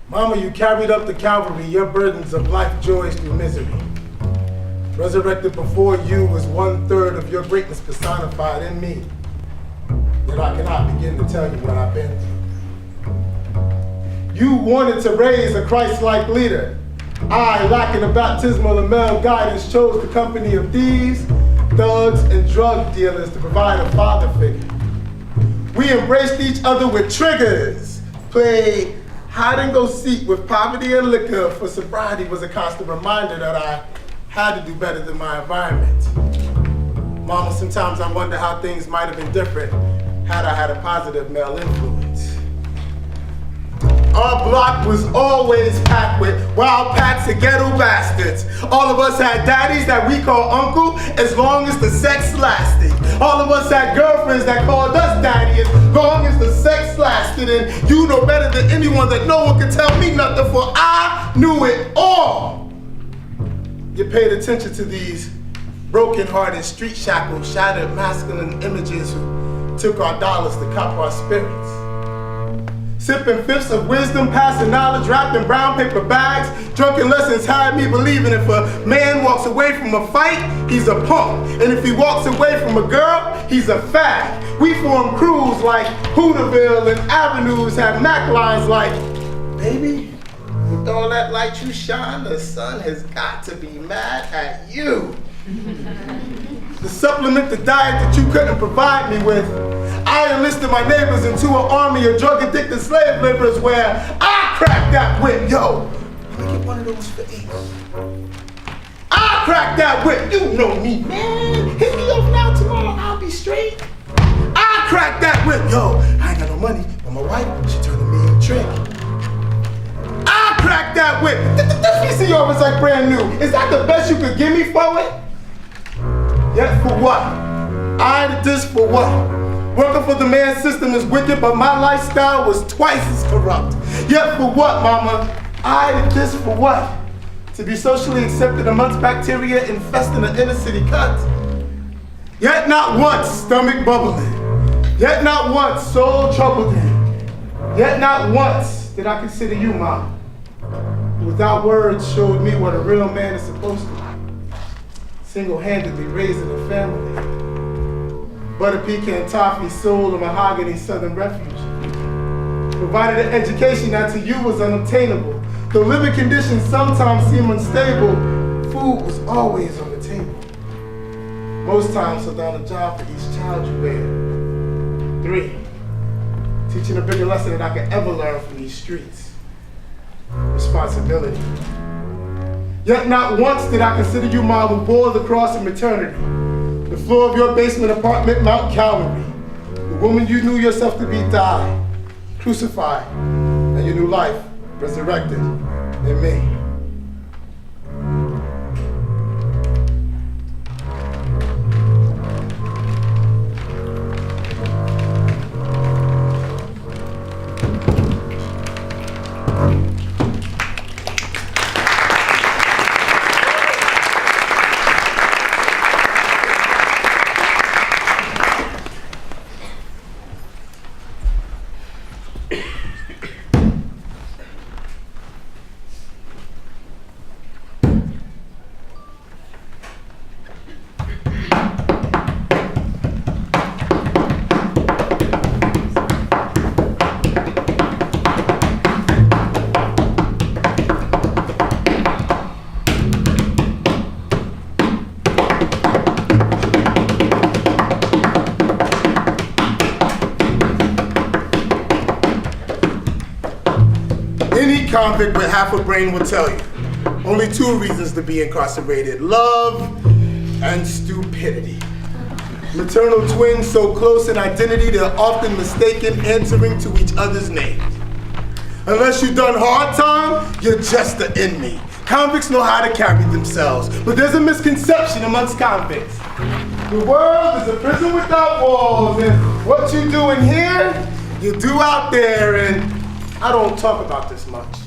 Mama, you carried up the Calvary, your burdens of life, joys through misery. Resurrected before you was 1/3 of your greatness personified in me. Yet I cannot begin to tell you what I've been through. You wanted to raise a Christ-like leader. I, lacking a baptismal and male guidance, chose the company of thieves, thugs, and drug dealers to provide a father figure. We embraced each other with triggers, played hide and go seek with poverty and liquor, for sobriety was a constant reminder that I had to do better than my environment. Mama, sometimes I wonder how things might have been different had I had a positive male influence. Our block was always packed with wild packs of ghetto bastards. All of us had daddies that we call uncle as long as the sex lasted. All of us had girlfriends that called us daddy as long as the sex lasted. And you know better than anyone that no one could tell me nothing, for I knew it all. You paid attention to these broken-hearted, street-shackled, shattered masculine images who took our dollars to cop our spirits. Sipping fifths of wisdom, passing knowledge wrapped in brown paper bags. Drunken lessons had me believing if a man walks away from a fight, he's a punk. And if he walks away from a girl, he's a fag. We form crews like Hooterville and avenues have Mac lines like, baby, with all that light you shine, the sun has got to be mad at you. To supplement the diet that you couldn't provide me with, I enlisted my neighbors into an army of drug-addicted slave laborers where I cracked that whip. Yo, let me get one of those for Ace. I cracked that whip. You know me, man. Hit me up now tomorrow, I'll be straight. I cracked that whip. Yo, I ain't got no money, but my wife, she turning me a trick. I cracked that whip. This VCR was like brand new. Is that the best you could give me for it? Yet for what? I did this for what? Working for the man's system is wicked, but my lifestyle was twice as corrupt. Yet for what, mama? I did this for what? To be socially accepted amongst bacteria infesting an inner city cut. Yet not once stomach bubbling. Yet not once soul troubled in. Yet not once did I consider you, mom. Without words showed me what a real man is supposed to do. Single-handedly raising a family. Butter pecan toffee, soul of mahogany, southern refuge. Provided an education that to you was unobtainable. Though living conditions sometimes seem unstable, food was always on the table. Most times hold down a job for each child you bear. 3, teaching a bigger lesson than I could ever learn from these streets. Responsibility. Yet not once did I consider you mom who bore the cross of maternity. The floor of your basement apartment, Mount Calvary. The woman you knew yourself to be died, crucified, and your new life resurrected in me. Any convict with half a brain will tell you. Only 2 reasons to be incarcerated: love and stupidity. Maternal twins so close in identity they're often mistaken answering to each other's names. Unless you've done hard time, you're just an inmate. Convicts know how to carry themselves, but there's a misconception amongst convicts. The world is a prison without walls, and what you do in here, you do out there, and I don't talk about this much.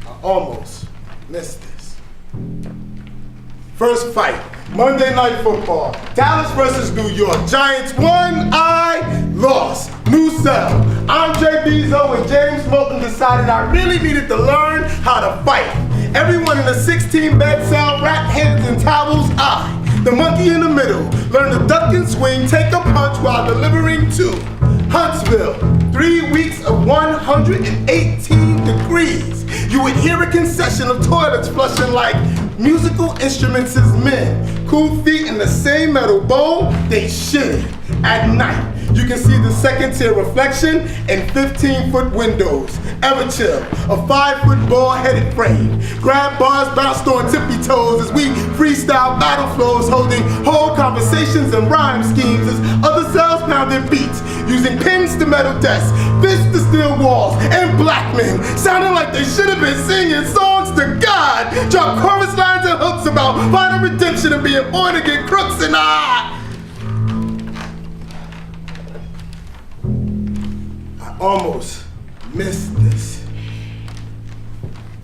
I almost missed this. First fight. Monday Night Football. Dallas versus New York. Giants won, I lost. New cell. Andre Bizzo and James Moulton decided I really needed to learn how to fight. Everyone in the 16-bed cell wrapped hands in towels. I, the monkey in the middle, learned to duck and swing, take a punch while delivering to Huntsville. 3 weeks of 118 degrees. You would hear a concession of toilets flushing like musical instruments as men. Cool feet in the same metal bowl, they shitted at night. You can see the second tier reflection in 15-foot windows. Ever chill, a 5-foot ball-headed frame. Grab bars bounced on tippy toes as we freestyle battle flows, holding whole conversations and rhyme schemes as other cells pounded beats, using pins to metal desks, fists to steel walls, and black men sounding like they should have been singing songs to God. Drop chorus lines and hooks about finding redemption and being born again crooks and I almost missed this.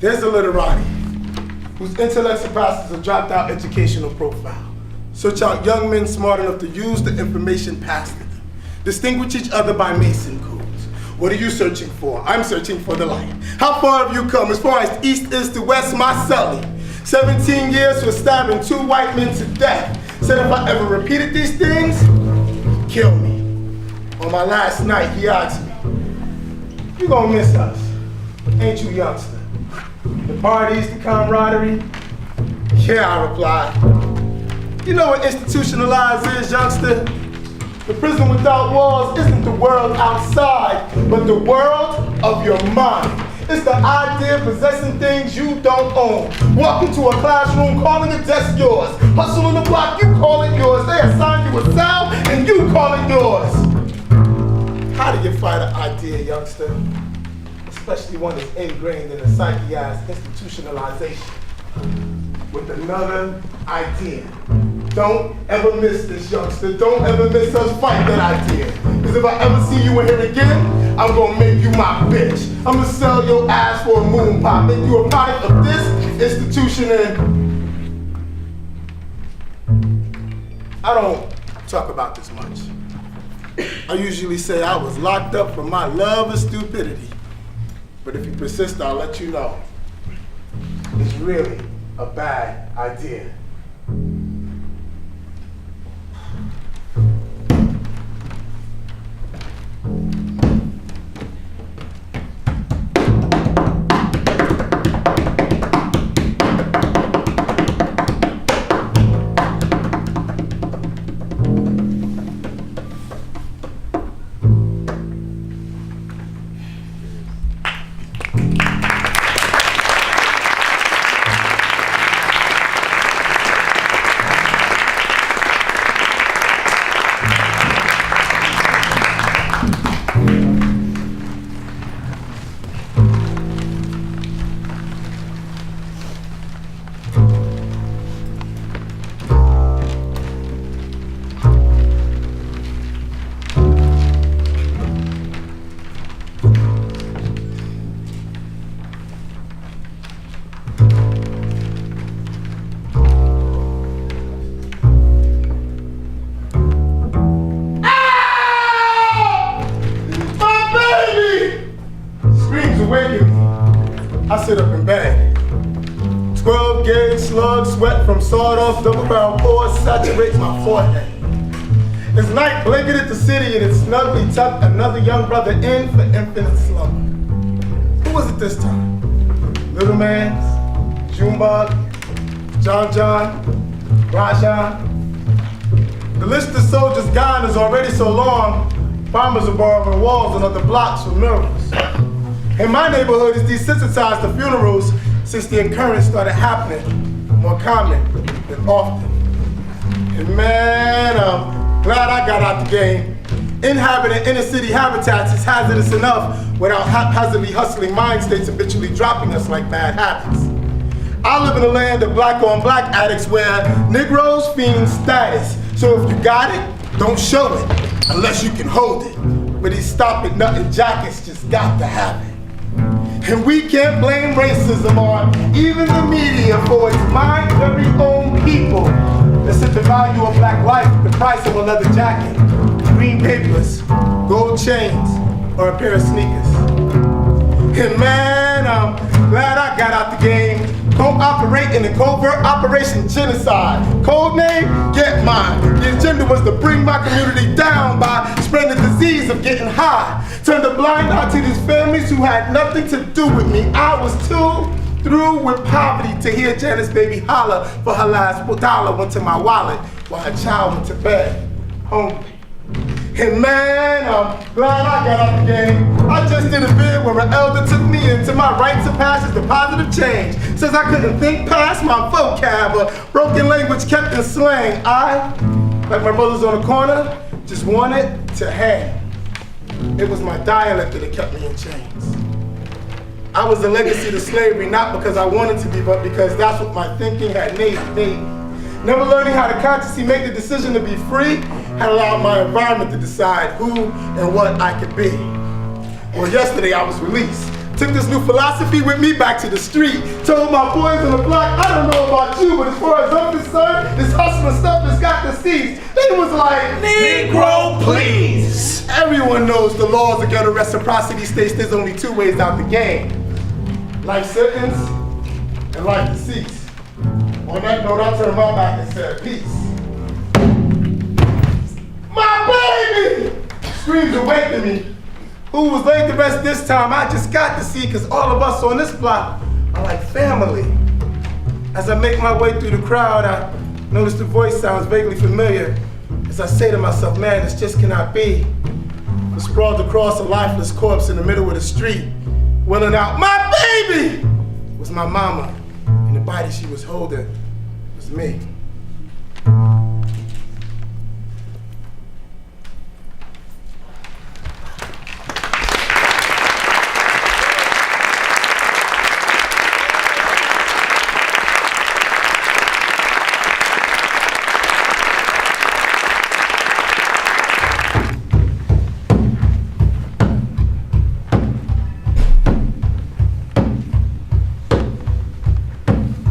There's a literati whose intellect surpasses a dropped out educational profile. Search out young men smart enough to use the information passed to them. Distinguish each other by Mason codes. What are you searching for? I'm searching for the light. How far have you come? As far as east is to west, my cellie. 17 years for stabbing 2 white men to death. Said if I ever repeated these things, kill me. On my last night, he asked me, you gonna miss us, ain't you, youngster? The parties, the camaraderie? Yeah, I replied. You know what institutionalized is, youngster? The prison without walls isn't the world outside, but the world of your mind. It's the idea of possessing things you don't own. Walk into a classroom calling a desk yours. Hustle on the block, you call it yours. They assign you a cell and you call it yours. How do you fight an idea, youngster? Especially one that's ingrained in the psyche as institutionalization. With another idea. Don't ever miss this, youngster. Don't ever miss us fight that idea. Because if I ever see you in here again, I'm gonna make you my bitch. I'm gonna sell your ass for a moon pie. Make you a product of this institution and I don't talk about this much. I usually say I was locked up for my love of stupidity. But if you persist, I'll let you know. It's really a bad idea. I sit up in bed. 12 gauge slug sweat from sawed-off double-barrel pores saturates my forehead. As night blanketed the city and it snugly tucked another young brother in for infinite slumber. Who was it this time? Little Mans, Junebug, John, Rajan. The list of soldiers gone is already so long, bombers are borrowing walls and other blocks for miracles. In my neighborhood, it's desensitized to funerals since the occurrence started happening more common than often. And man, I'm glad I got out the game. Inhabiting inner city habitats is hazardous enough without haphazardly hustling mind states habitually dropping us like bad habits. I live in a land of black on black addicts where Negroes fiend status. So if you got it, don't show it unless you can hold it. But these stop it nothing jackets just got to have it. And we can't blame racism or even the media for its my very own people that set the value of black life at the price of a leather jacket, green papers, gold chains, or a pair of sneakers. And man, I'm glad I got out the game. Co-operating in covert operation genocide. Code name, Get Mine. The agenda was to bring my community down by spreading the disease of getting high. Turn the blind eye to these families who had nothing to do with me. I was too through with poverty to hear Janice baby holler for her last dollar went to my wallet while her child went to bed hungry. And man, I'm glad I got out the game. I just did a bid where an elder took me into my rites of passage to positive change. Since I couldn't think past my vocab, a broken language kept in slang. I, like my brothers on the corner, just wanted to hang. It was my dialect that kept me in chains. I was a legacy to slavery, not because I wanted to be, but because that's what my thinking had made me. Never learning how to consciously make the decision to be free had allowed my environment to decide who and what I could be. Well, yesterday I was released. Took this new philosophy with me back to the street. Told my boys on the block, I don't know about you, but as far as I'm concerned, this hustling stuff has got to cease. They was like, Negro, please. Everyone knows the laws of ghetto reciprocity states there's only two ways out the game. Life sentence and life deceased. On that note, I turned my back and said, peace. My baby! Screams awakened me. Who was laid to rest this time, I just got to see, because all of us on this block are like family. As I make my way through the crowd, I notice the voice sounds vaguely familiar. As I say to myself, man, this just cannot be. I'm sprawled across a lifeless corpse in the middle of the street, wailing out, my baby! It was my mama, and the body she was holding was me.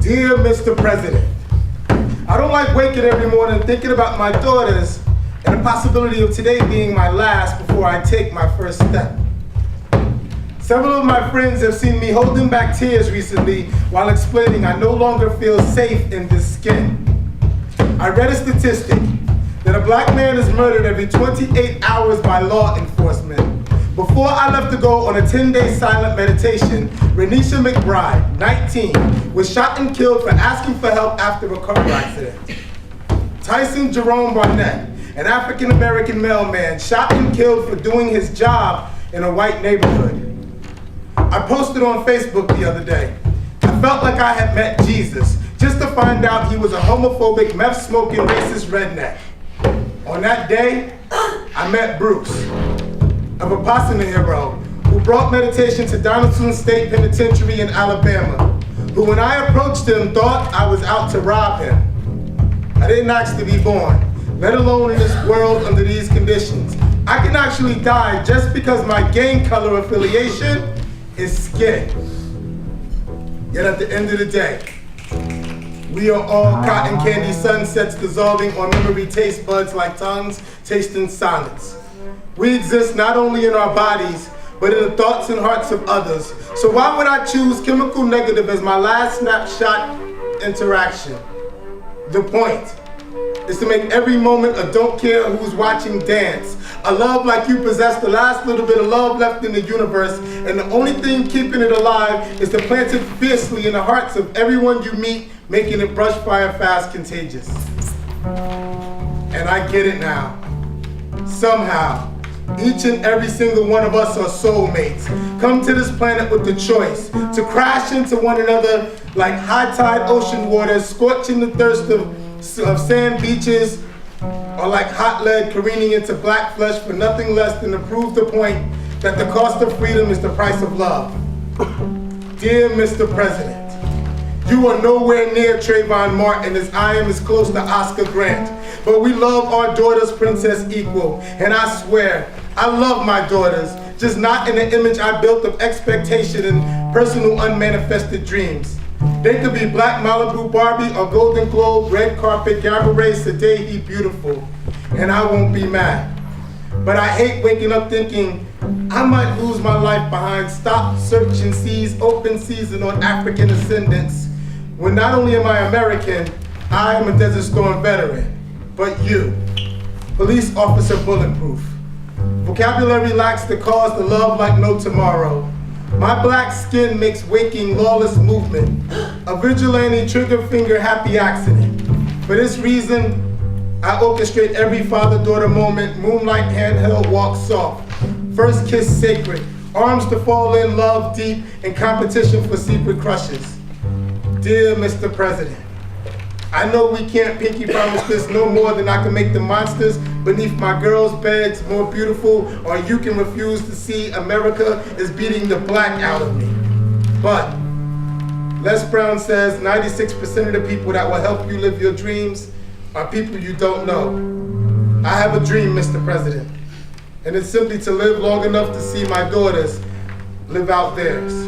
Dear Mr. President, I don't like waking every morning thinking about my daughters and the possibility of today being my last before I take my first step. Several of my friends have seen me holding back tears recently while explaining I no longer feel safe in this skin. I read a statistic that a black man is murdered every 28 hours by law enforcement. Before I left to go on a 10-day silent meditation, Renisha McBride, 19, was shot and killed for asking for help after a car accident. Tyson Jerome Barnett, an African-American mailman, shot and killed for doing his job in a white neighborhood. I posted on Facebook the other day. I felt like I had met Jesus, just to find out he was a homophobic, meth-smoking, racist redneck. On that day, I met Bruce, a Vipassana hero who brought meditation to Donaldson State Penitentiary in Alabama, who when I approached him thought I was out to rob him. I didn't ask to be born, let alone in this world under these conditions. I can actually die just because my gang color affiliation is skin. Yet at the end of the day, we are all cotton candy sunsets dissolving on memory taste buds like tongues tasting sonnets. We exist not only in our bodies, but in the thoughts and hearts of others. So why would I choose chemical negative as my last snapshot interaction? The point is to make every moment a don't care who's watching dance. A love like you possess the last little bit of love left in the universe, and the only thing keeping it alive is to plant it fiercely in the hearts of everyone you meet, making it brush fire fast contagious. And I get it now. Somehow, each and every single one of us are soulmates. Come to this planet with the choice to crash into one another like high tide ocean waters, scorching the thirst of sand beaches, or like hot lead careening into black flesh for nothing less than to prove the point that the cost of freedom is the price of love. Dear Mr. President, you are nowhere near Trayvon Martin as I am as close to Oscar Grant. But we love our daughters princess equal. And I swear, I love my daughters, just not in the image I built of expectation and personal unmanifested dreams. They could be Black Malibu Barbie or Golden Globe, red carpet, Gabourey, today he beautiful, and I won't be mad. But I hate waking up thinking I might lose my life behind stop, search and seize, open season on African ascendants, when not only am I American, I am a Desert Storm veteran, but you, police officer bulletproof. Vocabulary lacks the cause to love like no tomorrow. My black skin makes waking lawless movement, a vigilante trigger finger happy accident. For this reason, I orchestrate every father-daughter moment, moonlight handheld walk soft, first kiss sacred, arms to fall in love deep, and competition for secret crushes. Dear Mr. President, I know we can't pinky promise this no more than I can make the monsters beneath my girls' beds more beautiful, or you can refuse to see America is beating the black out of me. But Les Brown says 96% of the people that will help you live your dreams are people you don't know. I have a dream, Mr. President, and it's simply to live long enough to see my daughters live out theirs.